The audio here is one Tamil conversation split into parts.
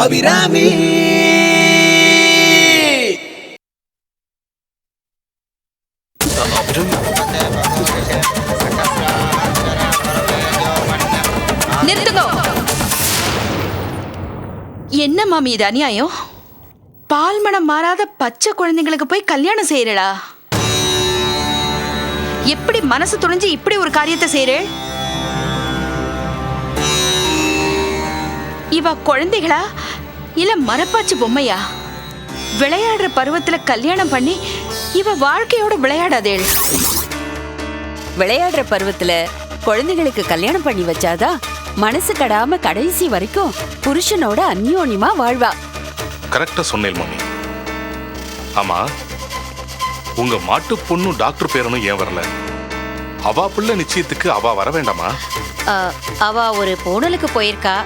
அபிராமி. நிறுத்துங்க. என்ன மாமி இது அநியாயம்? பால் மனம் மாறாத பச்சை குழந்தைங்களுக்கு போய் கல்யாணம் செய்யறடா. எப்படி மனசு துணிஞ்சு இப்படி ஒரு காரியத்தை செய்யற? இவ குழந்தைகளா இல்ல மரப்பாச்சு பொம்மையா? விளையாடுற பருவத்துல கல்யாணம் பண்ணி இவ வாழ்க்கையோட விளையாடாதே. விளையாடுற பருவத்துல குழந்தைகளுக்கு கல்யாணம் பண்ணி வச்சாதான் மனசு கடாம கடைசி வரைக்கும் புருஷனோட அந்யோன்யமா வாழ்வா. கரெக்டா சொன்னேன் மாமி. ஆமா, உங்க மாட்டு பொண்ணு டாக்டர் பேரனும் ஏன் வரல? அவா பிள்ளை நிச்சயத்துக்கு அவ வர வேண்டாமா? அவ ஒரு பூனலுக்கு போயிருக்கா,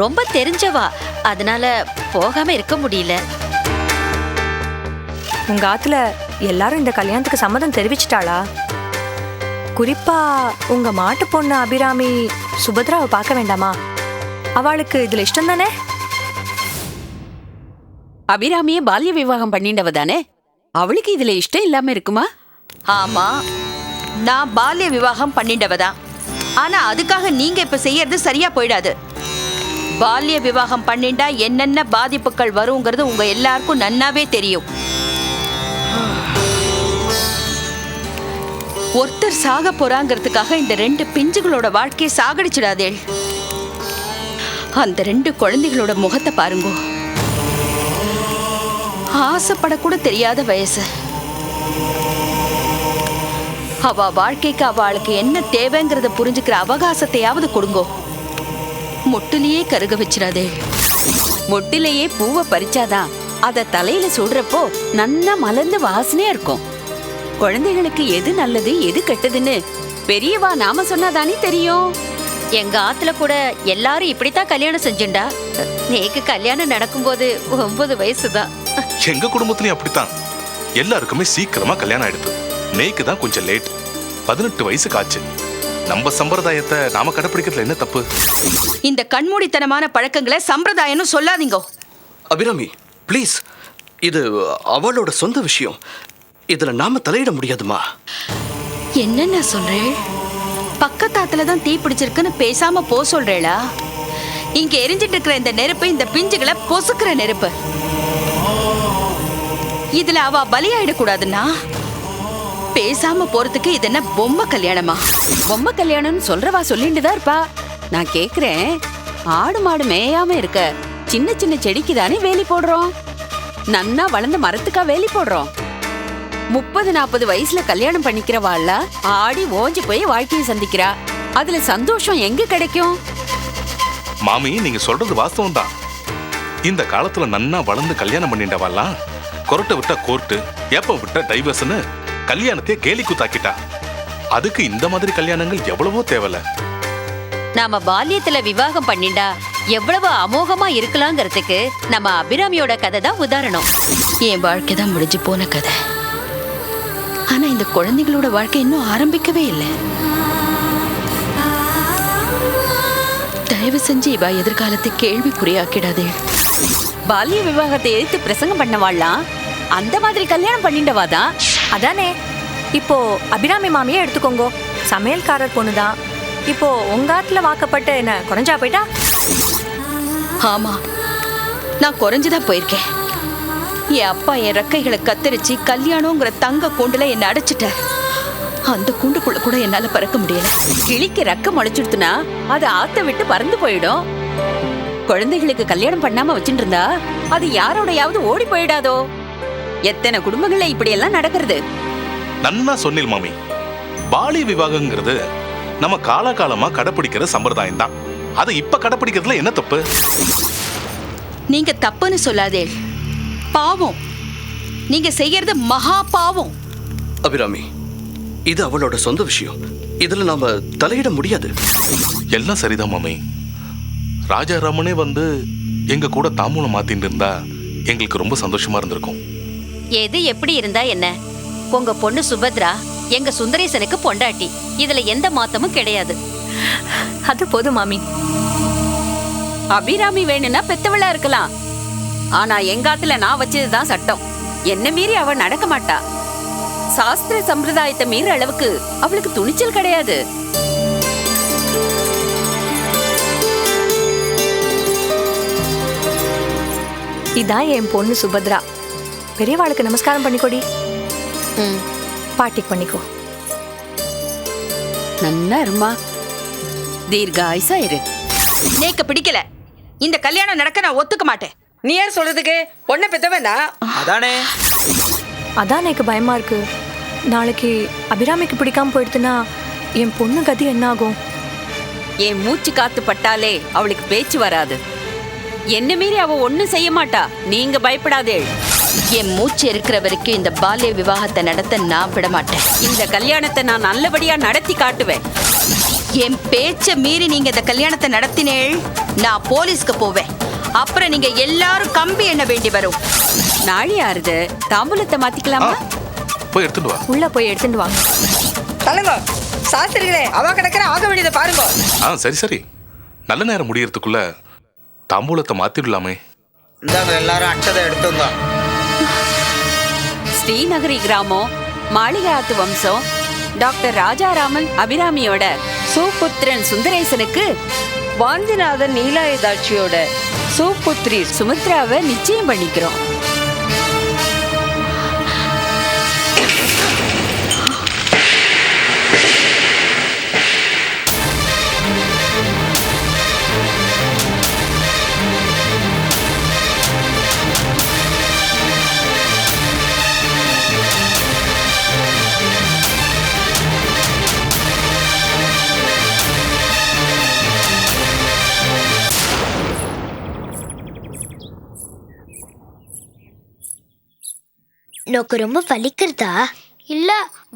ரொம்ப தெரிஞ்சவா, அதனால போகாம இருக்க முடியல. உங்க ஆத்துல எல்லாரும் இந்த கல்யாணத்துக்கு சம்மதம் தெரிவிச்சிட்டாளா? குறிப்பா உங்க மாட்டு பொண்ணு அபிராமி சுபத்ராவை பார்க்க வேண்டாமா? அவளுக்கு இதுல இஷ்டம் தானே? அபிராமியே பால்ய விவாகம் பண்ணிண்டவ தானே, அவளுக்கு இதுல இஷ்டம் இல்லாம இருக்குமா? ஆமா, நான் பால்ய விவாகம் பண்ணிண்டவதான். ஆனா அதுக்காக நீங்க இப்ப செய்யறது சரியா போயிடாது. பால்ய விவாகம் பண்ணிண்டா என்னென்ன பாதிப்புகள் வருங்கிறது உங்க எல்லாருக்கும் நன்னாவே தெரியும். ஒருத்தர் சாக போறாங்கிறதுக்காக இந்த 2 பிஞ்சுகளோட வாழ்க்கையை சாகடிச்சிடாதே. அந்த 2 குழந்தைகளோட முகத்தை பாருங்க. ஆசைப்படக்கூட தெரியாத வயசு. அவ வாழ்க்கைக்கு அவளுக்கு என்ன தேவைங்கிறத புரிஞ்சுக்கிற அவகாசத்தையாவது கொடுங்கோ. மொட்டிலேயே கருக வச்சிடாதே. மொட்டிலேயே பூவை பறிச்சாதான் அத தலையில சுடுறப்போ நன்னா மலர்ந்து வாசனையா இருக்கும். குழந்தைகளுக்கு எது நல்லது எது கெட்டதுன்னு பெரியவா நாம சொன்னாதானே தெரியும். எங்க ஆத்துல கூட எல்லாரும் இப்படித்தான் கல்யாணம் செஞ்சுண்டா. நேக்கு கல்யாணம் நடக்கும்போது 9 வயசுதான். எங்க குடும்பத்திலயும் அப்படித்தான். எல்லாருக்குமே சீக்கிரமா கல்யாணம் ஆயிடுது. நேக்கு தான் கொஞ்சம் லேட். 18 வயசுக்கு ஆச்சு. நம்ம சம்பிரதாயத்தை நாம கடைப்பிடிக்கிறதுல என்ன தப்பு? இந்த கண்மூடித்தனமான பழக்கங்களை சம்பிரதாயம்னு சொல்லாதீங்க. அபிராமி ப்ளீஸ், இது அவளோட சொந்த விஷயம். இதுல நாம தலையிட முடியாதுமா. என்னென்ன சொல்றேன்? பக்கத்தாத்துல தான் தீ பிடிச்சிருக்குன்னு பேசாம போ சொல்றேளா? இங்க எரிஞ்சிட்டு இருக்கிற இந்த நெருப்பு இந்த பிஞ்சுகளை பொசுக்கிற நெருப்பு. இதுல அவ பலியாயிடக்கூடாதுன்னா பேசாம போறதுக்கு இது என்ன பொம்மை கல்யாணமா? பொம்மை கல்யாணம்னு சொல்றவா சொல்லிட்டுதான் இருப்பா. நான் கேக்குறேன், ஆடு மாடு மேயாம இருக்க சின்ன சின்ன செடிக்கு தானே வேலி போடுறோம். நன்னா வளர்ந்த மரத்துக்கா வேலி போடுறோம். 30-40 வயசுல கல்யாணம் பண்ணிக்கிறவாள்ல ஆடி ஓஞ்சி போய் வாழ்க்கையை சந்திக்கிறா. அதுல சந்தோஷம் எங்க கிடைக்கும்? மாமி, நீங்க சொல்றது வாஸ்தவம் தான். இந்த காலத்துல நன்னா வளர்ந்து கல்யாணம் பண்ணிட்டவாலாம் கொரட்டை விட்டா கோர்ட்டு, ஏப்பம் விட்டா டைவர்ஸ்னு கல்யாணத்தையே கேலி கூத்தாக்கிட்டா. அதுக்கு இந்த மாதிரி கல்யாணங்கள் எவ்வளவோ தேவல. நாம பால்யத்துல விவாகம் பண்ணிண்டா எவ்வளவு அமோகமா இருக்கலாங்கிறதுக்கு நம்ம அபிராமியோட கதை தான் உதாரணம். என் வாழ்க்கை தான் முடிஞ்சு போன கதை. ஆனா இந்த குழந்தைகளோட வாழ்க்கை இன்னும் ஆரம்பிக்கவே இல்லை. தயவு செஞ்சு இவ எதிர்காலத்தை கேள்விக்குறியாக்கிடாதே. பால்ய விவாகத்தை எதிர்த்து பிரசங்கம் பண்ணவாள்லாம் அந்த மாதிரி கல்யாணம் பண்ணிண்டவாதான். அதானே, இப்போ அபிராமி மாமியே எடுத்துக்கோங்க. சமையல்காரர் பொண்ணுதான். இப்போ உங்க ஆத்துல வாக்கப்பட்ட என்ன குறைஞ்சா போயிட்டா? ஆமா, நான் குறைஞ்சுதான் போயிருக்கேன். என் அப்பா என் ரெக்கைகளை கத்தரிச்சு கல்யாணங்கிற தங்க கூண்டுல என்ன அடைச்சிட்டார். அந்த கூண்டுக்குள்ள கூட என்னால பறக்க முடியல. கிளிக்கு ரெக்க முளைச்சுடுத்துனா அது ஆத்த விட்டு பறந்து போயிடும். குழந்தைகளுக்கு கல்யாணம் பண்ணாம வச்சுட்டு இருந்தா அது யாரோடையாவது ஓடி போயிடாதோ? எத்தனை குடும்பங்கள்ல இப்படி எல்லாம் நடக்கிறது. நன்னா சொன்னில் மாமி. பாலிய விவாகங்கிறது நம்ம காலகாலமா கடைப்பிடிக்கிற சம்பிரதாயம் தான். அதை இப்ப கடைப்பிடிக்கிறதுல என்ன தப்பு? நீங்க தப்புன்னு சொல்லாதே. பாவம், நீங்க செய்யறது மகா பாவம். அபிராமி, இது அவளோட சொந்த விஷயம். இதுல நாம தலையிட முடியாது. எல்லாம் சரிதான் மாமி. ராஜாராமனே வந்து எங்க கூட தாம்பூலம் மாத்தின்னு இருந்தா எங்களுக்கு ரொம்ப சந்தோஷமா இருந்திருக்கும். எது எப்படி இருந்தா என்ன, உங்க பொண்ணு சுபத்ரா எங்க சுந்தரேசனுக்கு பொண்டாட்டி. இதுல எந்த மாத்தமும் கிடையாது. அது போதும் மாமி. அபிராமி வேணும்னா பெத்தவளா இருக்கலாம். ஆனா எங்காத்துல நான் வச்சதுதான் சட்டம். என்ன மீறி அவ நடக்க மாட்டா. சாஸ்திர சம்பிரதாயத்தை மீற அளவுக்கு அவளுக்கு துணிச்சல் கிடையாது. இதான் என் பொண்ணு சுபத்ரா. பெரியவாளுக்கு நமஸ்காரம் பண்ணிக்கோடி. பாட்டிக்கு பண்ணிக்கோ. நன்னா இருமா, தீர்காயுசா இரு. நேக்கு பிடிக்கல. இந்த கல்யாணம் நடக்க நான் ஒத்துக்க மாட்டேன். நீ யார் சொல்றதுக்கு? பொண்ணை பெத்தவனா? அதானே அதான் எனக்கு பயமா இருக்கு. நாளைக்கு அபிராமிக்கு பிடிக்காம போயிடுதுன்னா என் பொண்ணு கதி என்ன ஆகும்? என் மூச்சு காத்து பட்டாலே அவளுக்கு பேச்சு வராது. என்ன மீறி அவ ஒண்ணும் செய்ய மாட்டா. நீங்க பயப்படாதே. என் மூச்சு இருக்கிற வரைக்கும் இந்த பால்ய விவாகத்தை நடத்த நான் விட மாட்டேன். இந்த கல்யாணத்தை நான் நல்லபடியா நடத்தி காட்டுவேன். என் பேச்ச மீறி நீங்க இந்த கல்யாணத்தை நடத்தினேள், நான் போலீஸ்க்கு போவேன். அப்புறம் நீங்க எல்லாரும் கம்பி எண்ண வேண்டி வரும். நாளை ஆறுது, தாம்பூலத்தை மாத்திக்கலாமா? போய் எடுத்துட்டு வா. உள்ள போய் எடுத்துட்டு வாங்க. தள்ளுங்க சாஸ்திரிகளே, அவ கிடக்கிற ஆக வேண்டியதை பாருங்க. சரி சரி, நல்ல நேரம் முடியறதுக்குள்ள தாம்பூலத்தை மாத்திடலாமே. இந்தாங்க எல்லாரும் அட்சதை எடுத்துங்க. ஸ்ரீநகரி கிராமம் மாளிகாத்து வம்சம் டாக்டர் ராஜாராமன் அபிராமியோட சுபுத்திரன் சுந்தரேசனுக்கு வாந்திநாதன் நீலாயுதாட்சியோட சுபுத்திரி சுமித்ராவை நிச்சயம் பண்ணிக்கிறோம். நோக்கு ரொம்ப வலிக்கிறதா? இல்ல,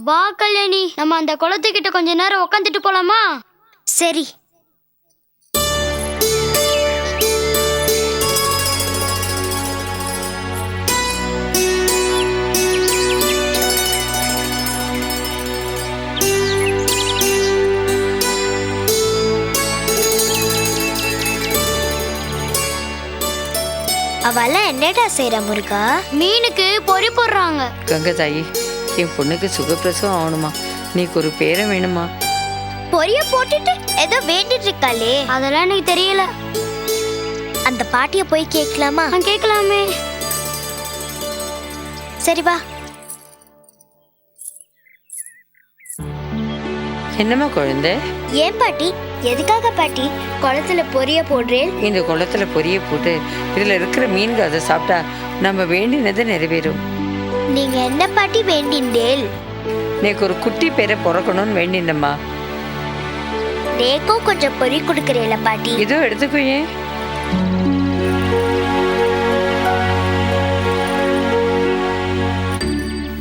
வா கல்யாணி, நம்ம அந்த குளத்துக்கிட்ட கொஞ்ச நேரம் உட்காந்துட்டு போலாமா? சரி. அவெல்லாம் என்னடா செய்யற முருகா? மீனுக்கு பொறி போடுறாங்க. கங்கை தாயி, என் பொண்ணுக்கு சுகப்பிரசவம் ஆகணுமா, நீக்கு ஒரு பேரை வேணுமா? பொரிய போட்டுட்டு ஏதோ வேண்டிட்டு இருக்காளே, அதெல்லாம் எனக்கு தெரியல. அந்த பாட்டிய போய் கேட்கலாமா? கேட்கலாமே. சரி வா. என்னம்மா குழந்தை? ஏன் பாட்டி? எதுக்காக பாட்டி குளத்துல பொரிய போடுறேன்? இந்த குளத்துல பொரிய போட்டு இதுல இருக்கிற மீன்கள் அதை சாப்பிட்டா நம்ம வேண்டினது நிறைவேறும். நீங்க என்ன பாட்டி வேண்டிண்டேல்? நீக்கு ஒரு குட்டி பேரை பிறக்கணும்னு வேண்டினம்மா. நேக்கும் கொஞ்சம் பொரி கொடுக்கறேல பாட்டி? இதோ எடுத்துக்கோ. ஏன்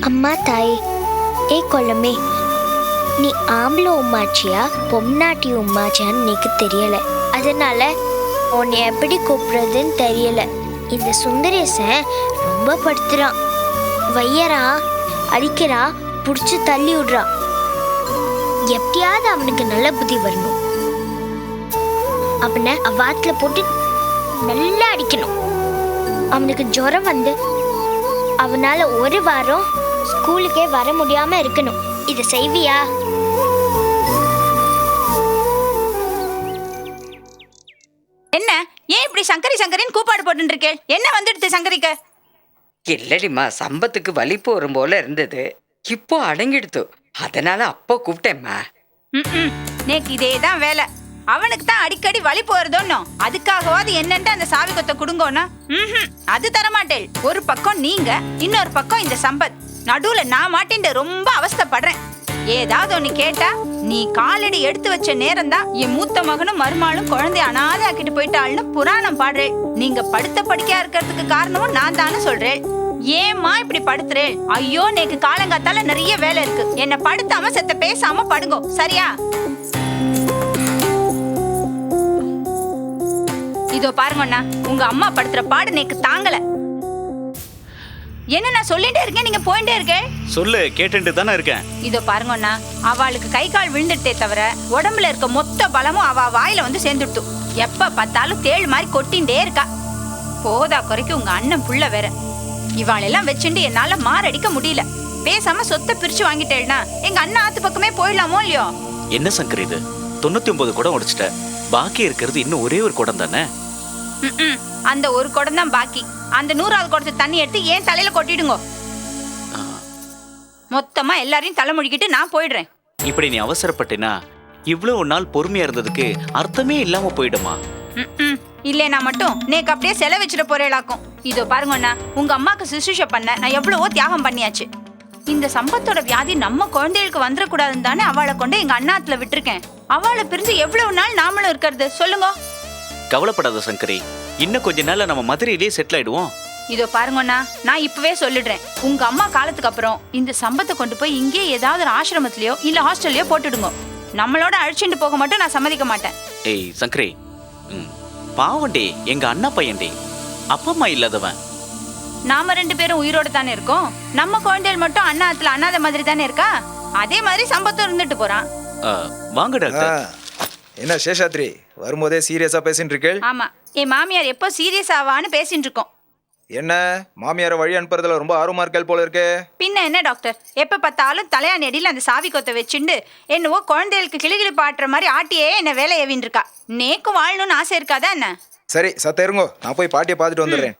அம்மா தாய், ஏ கொள்ளமே, நீ ஆம்பளை உம்மாச்சியா பொம்நாட்டி உம்மாச்சியான்னு எனக்கு தெரியல. அதனால உன்னை எப்படி கூப்பிடுறதுன்னு தெரியல. இந்த சுந்தரேசன் ரொம்ப படுத்துறான், வையறான், அடிக்கிறான், புடிச்சு தள்ளி விடுறான். எப்படியாவது அவனுக்கு நல்ல புத்தி வரணும். அவனை அவாத்துல போட்டு நல்லா அடிக்கணும். அவனுக்கு ஜுரம் வந்து அவனால ஒரு வாரம் ஸ்கூலுக்கே வர முடியாம இருக்கணும். இதை செய்வியா? என்ன ஏன் இப்படி சங்கரி சங்கரின்னு கூப்பாடு போட்டு இருக்கே? என்ன வந்துடுது சங்கரிக்க? இல்லடிம்மா, சம்பத்துக்கு வலிப்பு வரும் போல இருந்தது, இப்போ அடங்கிடுத்து, அதனால அப்போ கூப்பிட்டேம்மா. நேக்கு இதேதான் வேலை. அவனுக்கு தான் அடிக்கடி வலி போறதோன்னு, அதுக்காகவாது என்னன்ட்டு அந்த சாவி கொத்த குடுங்கோன்னா அது தரமாட்டேன். ஒரு பக்கம் நீங்க, இன்னொரு பக்கம் இந்த சம்பத், நடுவுல நான் மாட்டின்ட்டு ரொம்ப அவஸ்தைப்படுறேன். ஏதாவது ஒண்ணு கேட்டா நீ காலடி எடுத்து வச்ச நேரம் தான் என் மூத்த மகனும் மருமாளும் குழந்தைய அனாதை ஆக்கிட்டு போயிட்டாள்னு புராணம் பாடுறேன். நீங்க படுத்த படிக்கையா இருக்கிறதுக்கு காரணமும் நான் தானே சொல்றேன். ஏம்மா இப்படி படுத்துறேன்? ஐயோ, நேக்கு காலங்காத்தால நிறைய வேலை இருக்கு. என்ன படுத்தாம செத்த பேசாம படுங்கோ, சரியா? இதோ பாருங்கண்ணா, உங்க அம்மா படுத்துற பாடு நேக்கு தாங்கல. என்ன நான் சொல்லிட்டே இருக்கேன், நீங்க போயிட்டே இருக்கேன். சொல்லு, கேட்டுட்டு தானே இருக்கேன். இதோ பாருங்கண்ணா, அவளுக்கு கை கால் விழுந்துட்டே தவிர உடம்புல இருக்க மொத்த பலமும் அவ வாயில வந்து சேர்ந்துடுத்து. எப்ப பார்த்தாலும் தேள் மாதிரி கொட்டிண்டே இருக்கா. போதா குறைக்கு உங்க அண்ணன் புள்ள வேற. இவாளெல்லாம் வச்சுட்டு என்னால மாரடிக்க முடியல. பேசாம சொத்தை பிரிச்சு வாங்கிட்டேன்னா எங்க அண்ணன் ஆத்து பக்கமே போயிடலாமோ இல்லையோ? என்ன சங்கர் இது? 99 குடம் உடைச்சிட்ட, பாக்கி இருக்கிறது இன்னும் ஒரே ஒரு குடம் தானே? அந்த ஒரு குடம் தான் பாக்கி. அந்த 100வது குடத்தை தண்ணி எடுத்து ஏன் தலையில கொட்டிடுங்க. மொத்தமா எல்லாரையும் தலை முடிக்கிட்டு நான் போயிடுறேன். இப்படி நீ அவசரப்பட்டினா இவ்வளவு நாள் பொறுமையா இருந்ததுக்கு அர்த்தமே இல்லாம போயிடுமா? இல்லைனா மட்டும் நேக்கு அப்படியே செலவு வச்சிட போறேளாக்கும். இதோ பாருங்கண்ணா, உங்க அம்மாக்கு சுசுஷ பண்ண நான் எவ்வளவோ தியாகம் பண்ணியாச்சு. இந்த சம்பத்தோட வியாதி நம்ம குழந்தைகளுக்கு வந்துடக்கூடாதுன்னு தானே அவளை கொண்டு எங்க அண்ணாத்துல விட்டுருக்கேன். அவளை பிரிஞ்சு எவ்வளவு நாள் நாமளும் இருக்கிறது சொல்லுங்க. கவலைப்படாத சங்கரி, இன்னும் கொஞ்ச நாள்ல நம்ம மதுரையிலேயே செட்டில் ஆயிடுவோம். இதோ பாருங்கண்ணா, நான் இப்பவே சொல்லிடுறேன். உங்க அம்மா காலத்துக்கு அப்புறம் இந்த சம்பத்தை கொண்டு போய் இங்கே ஏதாவது ஒரு ஆசிரமத்திலயோ இல்ல ஹாஸ்டல்லயோ போட்டுடுங்க. நம்மளோட அழிச்சுட்டு போக மட்டும் நான் சம்மதிக்க மாட்டேன். ஏய் சங்கரி, பாவண்டே, எங்க அண்ணா பையன்டே, அப்பா அம்மா இல்லாதவன். நாம 2 பேரும் உயிரோட தானே இருக்கோம். நம்ம குழந்தைகள் மட்டும் அண்ணாத்துல அண்ணாத மாதிரி தானே இருக்கா. அதே மாதிரி சம்பத்தும் இருந்துட்டு போறான். வாங்க டாக்டர். என்ன சேஷாத்ரி, வரும்போதே சீரியஸா பேசிட்டு இருக்கேள்? ஆமா, என் மாமியார் எப்போ சீரியஸ் ஆவான்னு பேசிட்டு இருக்கோம். என்ன மாமியார வழி அனுப்புறதுல ரொம்ப ஆர்வமா இருக்கேள் போல இருக்கே. பின்ன என்ன டாக்டர், எப்ப பார்த்தாலும் தலையான் அடியில் அந்த சாவி கொத்தை வச்சுண்டு என்னவோ குழந்தைகளுக்கு கிளிகிளி பாட்டுற மாதிரி ஆட்டியே என்ன வேலை ஏவின்னு இருக்கா. நேக்கும் வாழணும்னு ஆசை இருக்காதா என்ன? சரி சத்த இருங்கோ, நான் போய் பாட்டியை பார்த்துட்டு வந்துடுறேன்.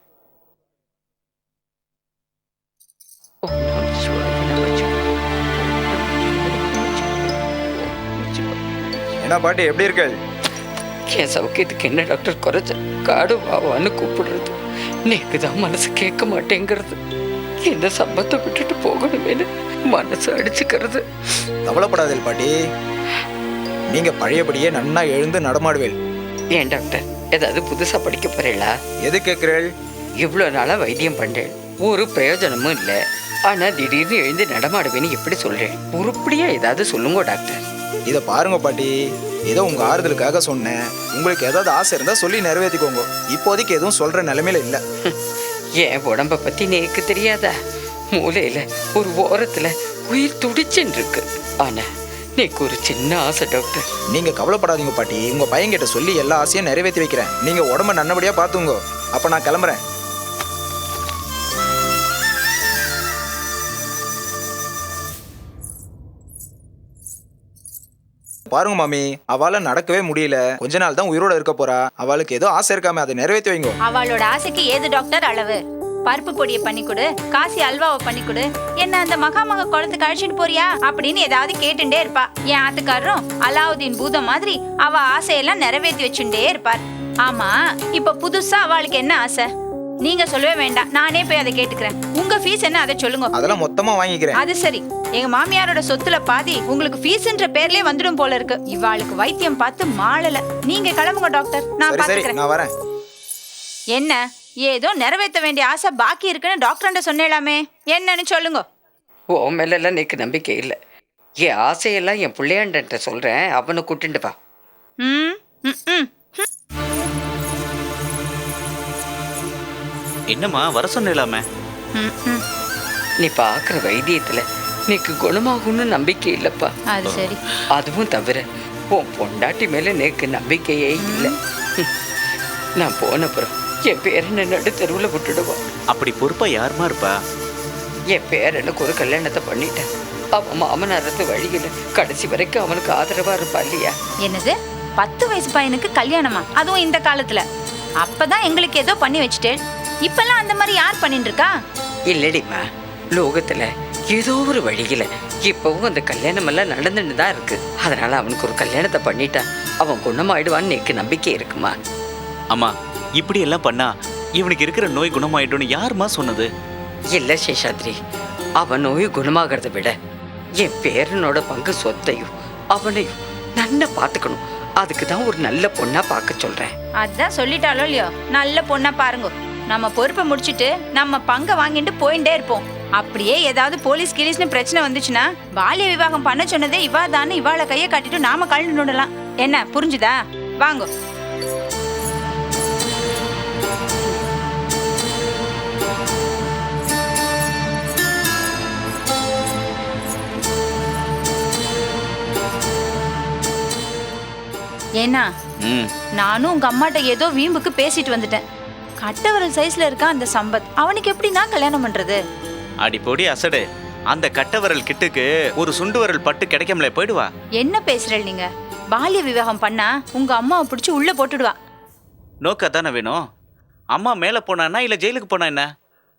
என்ன பாட்டி, எப்படி இருக்கேள்? என் சௌக்கியத்துக்கு என்ன டாக்டர் குறைச்ச? காடு வாவான்னு கூப்பிடுறது நேக்கு தான் மனசு கேட்க மாட்டேங்கிறது. இந்த சம்பத்தை விட்டுட்டு போகணுமேனு மனசு அடிச்சுக்கிறது. கவலைப்படாதே பாட்டி, நீங்க பழையபடியே நன்னா எழுந்து நடமாடுவேள். ஏன் டாக்டர், ஏதாவது புதுசா படிக்க போறீங்களா? எது கேட்கிறேள்? இவ்வளோ நாளா வைத்தியம் பண்றேன், ஒரு பிரயோஜனமும் இல்லை. ஆனா திடீர்னு எழுந்து நடமாடுவேன்னு எப்படி சொல்றேன்? உருப்படியா ஏதாவது சொல்லுங்க டாக்டர். இதை பாருங்க பாட்டி, ஏதோ உங்க ஆறுதலுக்காக சொன்னேன். உங்களுக்கு ஏதாவது ஆசை இருந்தா சொல்லி நிறைவேற்றிக்கோங்க. இப்போதைக்கு எதுவும் சொல்ற நிலைமையில இல்ல. என் உடம்ப பத்தி நேக்கு தெரியாதா? மூளையில ஒரு ஓரத்துல உயிர் துடிச்சுன்னு இருக்கு. ஆனா நேக்கு ஒரு சின்ன ஆசை டாக்டர். நீங்க கவலைப்படாதீங்க பாட்டி, உங்க பையன்கிட்ட சொல்லி எல்லா ஆசையும் நிறைவேற்றி வைக்கிறேன். நீங்க உடம்ப நல்லபடியா பாத்துங்க. அப்ப நான் கிளம்புறேன். பாருங்க மாமி, அவளால நடக்கவே முடியல. கொஞ்ச நாள் தான் உயிரோட இருக்க போறா. அவளுக்கு ஏதோ ஆசை இருக்காம அதை நிறைவேற்றி வைங்க. அவளோட ஆசைக்கு ஏது டாக்டர் அளவு? பருப்பு பொடியை பண்ணி கொடு, காசி அல்வாவை பண்ணி கொடு, என்ன அந்த மகாமக குளத்துக்கு அழைச்சிட்டு போறியா அப்படின்னு ஏதாவது கேட்டுட்டே இருப்பா. என் ஆத்துக்காரரும் அலாவுதீன் பூதம் மாதிரி அவ ஆசையெல்லாம் நிறைவேற்றி வச்சுட்டே இருப்பார். ஆமா, இப்ப புதுசா அவளுக்கு என்ன ஆசை? நீங்க சொல்லவே வேண்டாம், நானே போய் அதை கேட்டுக்கிறேன். உங்க ஃபீஸ் என்ன அதை சொல்லுங்க. அதெல்லாம் மொத்தமா வாங்கிக்கிறேன். அது சரி, எங்க மாமியாரோட சொத்துல பாதி உங்களுக்கு ஃபீஸ்ன்ற பேர்லயே வந்துடும் போல இருக்கு. இவாளுக்கு வைத்தியம் பார்த்து மாளல. நீங்க கிளம்புங்க டாக்டர், நான் பாத்துக்கிறேன். நான் வரேன். என்ன ஏதோ நிறைவேற்ற வேண்டிய ஆசை பாக்கி இருக்குன்னு டாக்டர்கிட்ட சொன்னேலாமே, என்னன்னு சொல்லுங்க. ஓ மேலெல்லாம் நேக்கு நம்பிக்கை இல்லை. என் ஆசையெல்லாம் என் பிள்ளையாண்ட சொல்றேன், அவனை கூட்டிட்டு வா. என்னம்மா வர சொன்னலாமே? நீ பாக்குற வைத்தியத்துல நேக்கு குணமாகும்னு நம்பிக்கை இல்லப்பா. அது சரி. அதுவும் தவிர உன் பொண்டாட்டி மேல நேக்கு நம்பிக்கையே இல்லை. நான் போனப்புறம் என் பேரனை நடு தெருவில் விட்டுடுவான். அப்படி பொறுப்பா யாருமா இருப்பா? என் பேரனுக்கு ஒரு கல்யாணத்தை பண்ணிட்டேன். அவன் மாமனாரத்து வழியில கடைசி வரைக்கும் அவனுக்கு ஆதரவா இருப்பா இல்லையா? என்னது 10 வயசு பையனுக்கு கல்யாணமா? அதுவும் இந்த காலத்துல? அப்பதான் எங்களுக்கு ஏதோ பண்ணி வச்சுட்டேன். இப்பெல்லாம் அந்த மாதிரி யார் பண்ணிட்டு இருக்கா? இல்லடிம்மா, லோகத்துல ஏதோ ஒரு வழியில இப்பவும் அந்த கல்யாணம் எல்லாம் நடந்துட்டு தான் இருக்கு. அதனால அவனுக்கு ஒரு கல்யாணத்தை பண்ணிட்டா அவன் குணமாயிடுவான்னு எனக்கு நம்பிக்கை இருக்குமா? அம்மா, இப்படி எல்லாம் பண்ணா இவனுக்கு இருக்கிற நோய் குணமாயிடும்னு யாருமா சொன்னது? இல்ல சேஷாத்ரி, அவன் நோய் குணமாகறத விட என் பேரனோட பங்கு சொத்தையும் அவனையும் நல்லா பாத்துக்கணும். அதுக்கு தான் ஒரு நல்ல பொண்ணா பார்க்க சொல்றேன். அதான் சொல்லிட்டாலோ இல்லையோ, நல்ல பொண்ணா பாருங்க. நம்ம பொறுப்பை முடிச்சுட்டு நம்ம பங்கை வாங்கிட்டு போயிட்டே இருப்போம். அப்படியே ஏதாவது போலீஸ் கிலீஸ்னு பிரச்சனை வந்துச்சுன்னா பால்ய விவாகம் பண்ண சொன்னதே இவா தானே இவாளை கையை காட்டிட்டு நாம கழண்டு நோடலாம். என்ன புரிஞ்சுதா? வாங்க. ஏன்னா ம் நானும் உங்க அம்மாட்ட ஏதோ வீம்புக்கு பேசிட்டு வந்துட்டேன். கட்டவரல் சைஸ்ல இருக்கான் அந்த சம்பத். அவனுக்கு எப்படி நான் கல்யாணம் பண்றது? அடி பொடி அசடு. அந்த கட்டவரல் கிட்டுக்கு ஒரு சுண்டு வரல் பட்டு கிடைக்காமலே போயிடுவா. என்ன பேசுறீங்க நீங்க? பால்ய விவாகம் பண்ணா உங்க அம்மாவை பிடிச்சி உள்ள போட்டுடுவா. நோக்கு அதானே வேணும். அம்மா மேலே போனான்னா இல்லை ஜெயிலுக்கு போனா என்ன?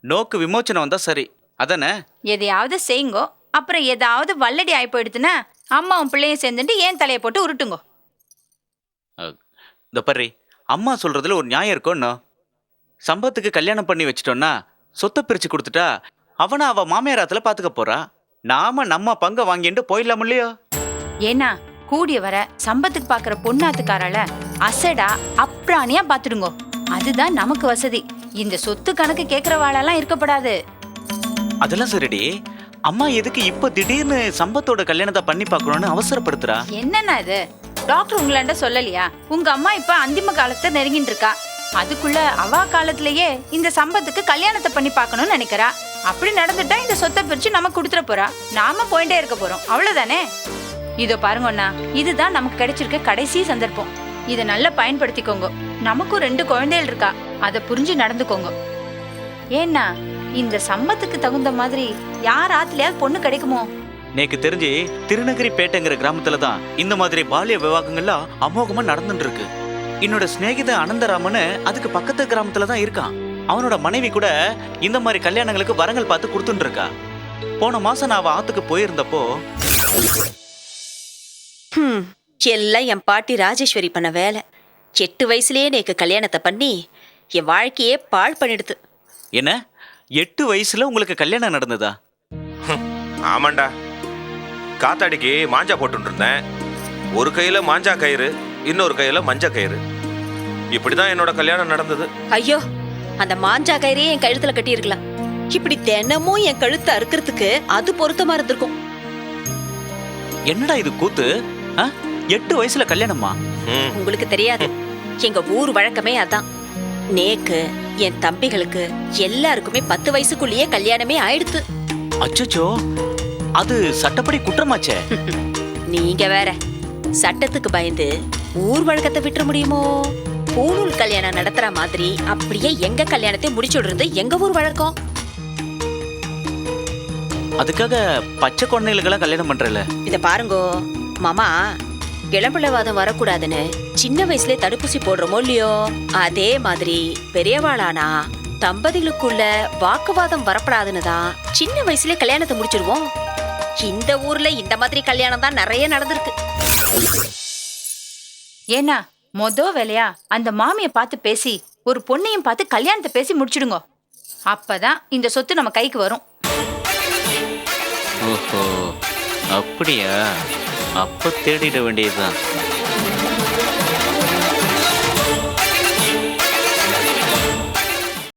நோக்கு விமோச்சனம் வந்தா சரி அதானே? எதையாவது செய்யுங்கோ, அப்புறம் ஏதாவது வல்லடி ஆகி போயிடுத்துன்னா அம்மாவும் பிள்ளையும் சேர்ந்துட்டு ஏன் தலையை போட்டு உருட்டுங்கோ. இந்த பர்றி, அம்மா சொல்றதுல ஒரு நியாயம் இருக்கும்னோ. சம்பத்துக்கு கல்யாணம் பண்ணி வச்சிட்டோன்னா சொத்தை பிரிச்சு கொடுத்துட்டா அவனை அவ மாமியாராத்துல பாத்துக்க போறா. நாம நம்ம பங்கை வாங்கிட்டு போயிடலாம் இல்லையோ? ஏன்னா கூடிய வர சம்பத்துக்கு பாக்குற பொண்ணாத்துக்காரால அசடா அப்ராணியா பாத்துடுங்கோ. அதுதான் நமக்கு வசதி. இந்த சொத்து கணக்கு கேக்குறவாளெல்லாம் இருக்கப்படாது. அதெல்லாம் சரிடி. அம்மா எதுக்கு இப்ப திடீர்னு சம்பத்தோட கல்யாணத்தை பண்ணி பார்க்கணும்னு அவசரப்படுத்துறா? என்னன்னா இது? டாக்டர் உங்களாண்ட சொல்லலையா? உங்க அம்மா இப்ப அந்திம காலத்தை நெருங்கிட்டு இருக்கா. அதுக்குள்ள அவா காலத்திலேயே இந்த சம்பத்துக்கு கல்யாணத்தை பண்ணி பார்க்கணும்னு நினைக்கிறா. அப்படி நடந்துட்டா இந்த சொத்தை பிரிச்சு நம்ம கொடுத்துட போறா. நாம போயிட்டே இருக்க போறோம், அவ்வளவுதானே? இதோ பாருங்கண்ணா, இதுதான் நமக்கு கிடைச்சிருக்க கடைசி சந்தர்ப்பம். இதை நல்லா பயன்படுத்திக்கோங்க. நமக்கும் 2 குழந்தைகள் இருக்கா, அதை புரிஞ்சு நடந்துக்கோங்க. ஏன்னா இந்த சம்பத்துக்கு தகுந்த மாதிரி யார் ஆத்துலயாவது பொண்ணு கிடைக்குமோ? எனக்கு தெரிஞ்சு திருநகரி பேட்டைங்கிற கிராமத்துல தான் இந்த மாதிரி பாலிய விவாகங்கள்லாம் அமோகமா நடந்துட்டு இருக்கு. என்னோட சிநேகித அனந்தராமன்னு அதுக்கு பக்கத்து கிராமத்துல தான் இருக்கான். அவனோட மனைவி கூட இந்த மாதிரி கல்யாணங்களுக்கு வரங்கள் பார்த்து கொடுத்துட்டு இருக்கா. போன மாசம் நான் அவ ஆத்துக்கு போயிருந்தப்போ எல்லாம் என் பாட்டி ராஜேஸ்வரி பண்ண வேலை. 8 வயசுலயே எனக்கு கல்யாணத்தை பண்ணி என் வாழ்க்கையே பாழ் பண்ணிடுது. என்ன 8 வயசுல உங்களுக்கு கல்யாணம் நடந்ததா? ஆமாண்டா. காத்தாடிக்கு மாஞ்சா போட்டு இருந்தேன். ஒரு கையில மாஞ்சா கயிறு, இன்னொரு கையில மஞ்ச கயிறு. இப்படிதான் என்னோட கல்யாணம் நடந்தது. ஐயோ, அந்த மாஞ்சா கயிறையே என் கழுத்துல கட்டி இருக்கலாம். இப்படி தினமும் என் கழுத்தை அறுக்கிறதுக்கு அது பொருத்தமா இருந்திருக்கும். என்னடா இது கூத்து? 8 வயசுல கல்யாணமா? உங்களுக்கு தெரியாது, எங்க ஊர் வழக்கமே அதான். நேக்கு என் தம்பிகளுக்கு எல்லாருக்குமே 10 வயசுக்குள்ளேயே கல்யாணமே ஆயிடுத்து. அச்சச்சோ, அது சட்டப்படி குற்றமாச்சே. நீங்க வேற சட்டத்துக்கு பயந்து ஊர் வழக்கத்தை விட்டுற முடியுமோ? பூணூல் கல்யாணம் நடத்துற மாதிரி அப்படியே எங்க கல்யாணத்தை முடிச்சுடுறது எங்க ஊர் வழக்கம். அதுக்காக பச்சை குழந்தைகளுக்கெல்லாம் கல்யாணம் பண்றல. இத பாருங்கோ மாமா, இளம்பிள்ளவாதம் வரக்கூடாதுன்னு சின்ன வயசுல தடுப்பூசி போடுறோமோ இல்லையோ, அதே மாதிரி பெரியவாளானா தம்பதிகளுக்குள்ள வாக்குவாதம் வரப்படாதுன்னு தான் சின்ன வயசுல கல்யாணத்தை முடிச்சிருவோம். இந்த ஊர்ல இந்த மாதிரி கல்யாணம் தான் நிறைய நடந்திருக்கு. ஏன்னா வேலையா அந்த மாமியை பார்த்து பேசி ஒரு பொண்ணையும் பார்த்து கல்யாணத்தை பேசி முடிச்சிடுங்க. அப்பதான் இந்த சொத்து நம்ம கைக்கு வரும். ஓஹோ, அப்படியா? அப்ப தேடிட வேண்டியதுதான்.